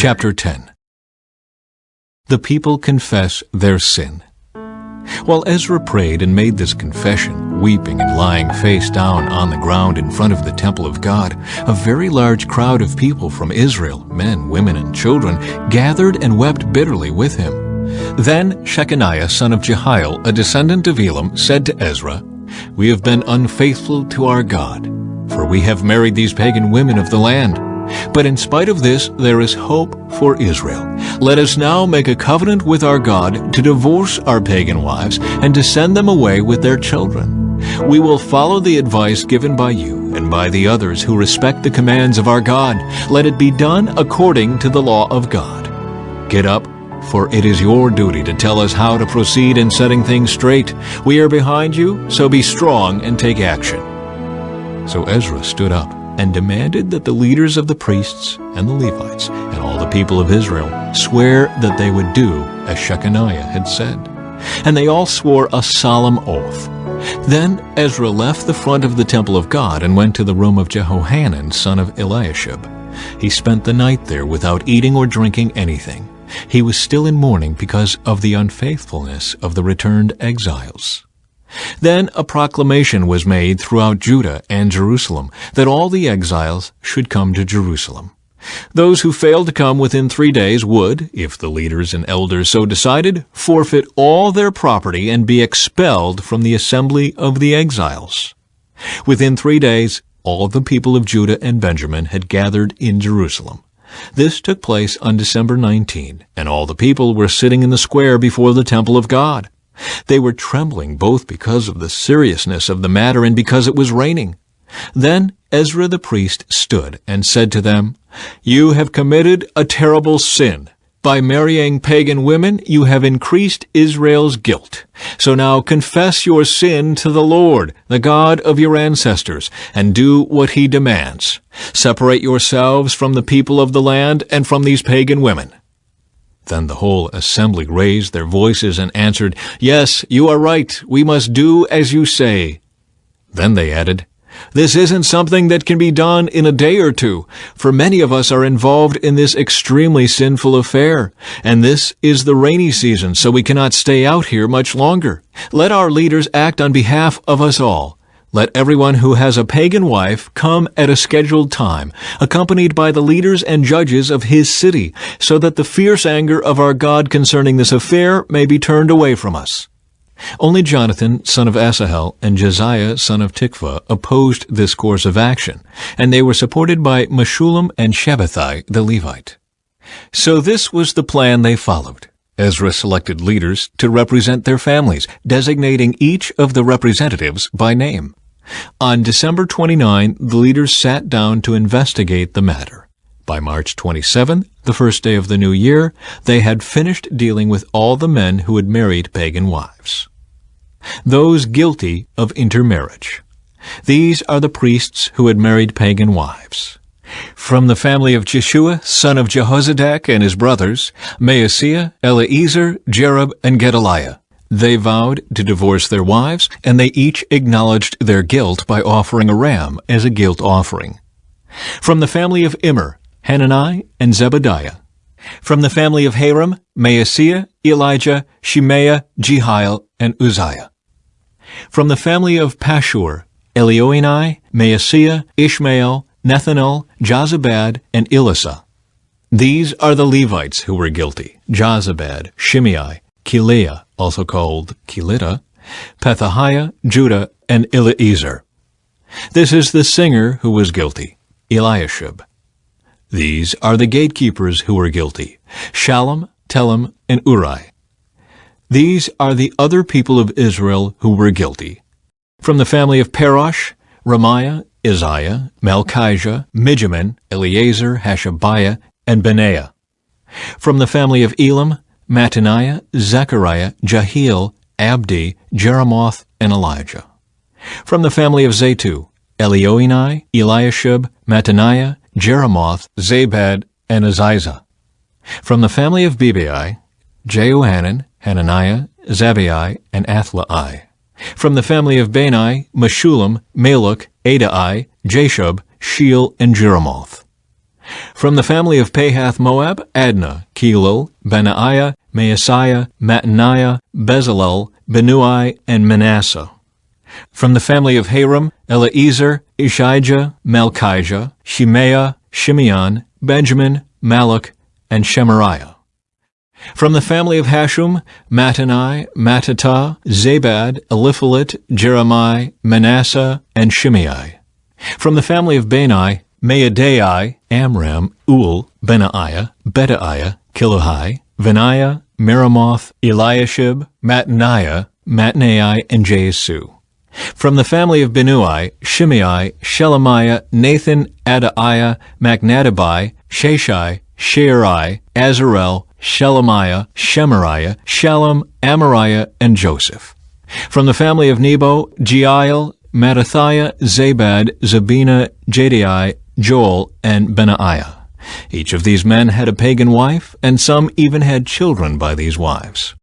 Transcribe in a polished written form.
Chapter 10. The people confess their sin. While Ezra prayed and made this confession, weeping and lying face down on the ground in front of the temple of God, a very large crowd of people from Israel, men, women, and children, gathered and wept bitterly with him. Then Shechaniah, son of Jehiel, a descendant of Elam, said to Ezra, "We have been unfaithful to our God, for we have married these pagan women of the land. But in spite of this, there is hope for Israel. Let us now make a covenant with our God to divorce our pagan wives and to send them away with their children. We will follow the advice given by you and by the others who respect the commands of our God. Let it be done according to the law of God. Get up, for it is your duty to tell us how to proceed in setting things straight. We are behind you, so be strong and take action." So Ezra stood up and demanded that the leaders of the priests and the Levites and all the people of Israel swear that they would do as Shechaniah had said. And they all swore a solemn oath. Then Ezra left the front of the temple of God and went to the room of Jehohanan, son of Eliashib. He spent the night there without eating or drinking anything. He was still in mourning because of the unfaithfulness of the returned exiles. Then a proclamation was made throughout Judah and Jerusalem that all the exiles should come to Jerusalem. Those who failed to come within 3 days would, if the leaders and elders so decided, forfeit all their property and be expelled from the assembly of the exiles. Within 3 days, all the people of Judah and Benjamin had gathered in Jerusalem. This took place on December 19, and all the people were sitting in the square before the temple of God. They were trembling both because of the seriousness of the matter and because it was raining. Then Ezra the priest stood and said to them, "You have committed a terrible sin. By marrying pagan women, you have increased Israel's guilt. So now confess your sin to the Lord, the God of your ancestors, and do what he demands. Separate yourselves from the people of the land and from these pagan women." Then the whole assembly raised their voices and answered, "Yes, you are right. We must do as you say." Then they added, "This isn't something that can be done in a day or two, for many of us are involved in this extremely sinful affair, and this is the rainy season, so we cannot stay out here much longer. Let our leaders act on behalf of us all. Let everyone who has a pagan wife come at a scheduled time, accompanied by the leaders and judges of his city, so that the fierce anger of our God concerning this affair may be turned away from us." Only Jonathan, son of Asahel, and Josiah, son of Tikvah, opposed this course of action, and they were supported by Meshullam and Shabbathai the Levite. So this was the plan they followed. Ezra selected leaders to represent their families, designating each of the representatives by name. On December 29, the leaders sat down to investigate the matter. By March 27, the first day of the new year, they had finished dealing with all the men who had married pagan wives. Those guilty of intermarriage. These are the priests who had married pagan wives. From the family of Jeshua, son of Jehozadak, and his brothers, Maaseiah, Eleazar, Jerub, and Gedaliah. They vowed to divorce their wives, and they each acknowledged their guilt by offering a ram as a guilt offering. From the family of Immer, Hanani and Zebadiah. From the family of Haram, Maaseiah, Elijah, Shemaiah, Jehiel, and Uzziah. From the family of Pashur, Elioenai, Maaseiah, Ishmael, Nethanel, Jozabad, and Elisah. These are the Levites who were guilty: Jozabad, Shimei, Keleah, also called Kelita, Pethahiah, Judah, and Eleazar. This is the singer who was guilty: Eliashib. These are the gatekeepers who were guilty: Shallum, Telem, and Uri. These are the other people of Israel who were guilty: from the family of Parosh, Ramiah, Isaiah, Malchijah, Mijamin, Eleazar, Hashabiah, and Benaiah. From the family of Elam, Mattaniah, Zechariah, Jehiel, Abdi, Jeremoth, and Elijah. From the family of Zatu, Elioenai, Eliashib, Mattaniah, Jeremoth, Zabad, and Aziza. From the family of Bebai, Jehohanan, Hananiah, Zabai, and Athlai. From the family of Bani, Meshullam, Maluk, Adai, Jashub, Sheel, and Jeremoth. From the family of Pahath-Moab, Adnah, Kelal, Benaiah, Maaseiah, Mattaniah, Bezalel, Benui, and Manasseh. From the family of Haram, Eleazar, Ishijah, Malchijah, Shemaiah, Shimeon, Benjamin, Malach, and Shemariah. From the family of Hashum, Mattani, Mattatah, Zabad, Eliphalet, Jeremiah, Manasseh, and Shimei. From the family of Bani, Maadai, Amram, Ul, Benaiah, Bedaiah, Kiluhi, Vaniah, Meremoth, Eliashib, Mattaniah, Matnai, and Jesu. From the family of Benui, Shimei, Shelemiah, Nathan, Adaiah, Machnadabai, Sheshai, Shearai, Azarel, Shelemiah, Shemariah, Shalom, Amariah, and Joseph. From the family of Nebo, Jeiel, Mattathiah, Zabad, Zabina, Jediai, Joel, and Benaiah. Each of these men had a pagan wife, and some even had children by these wives.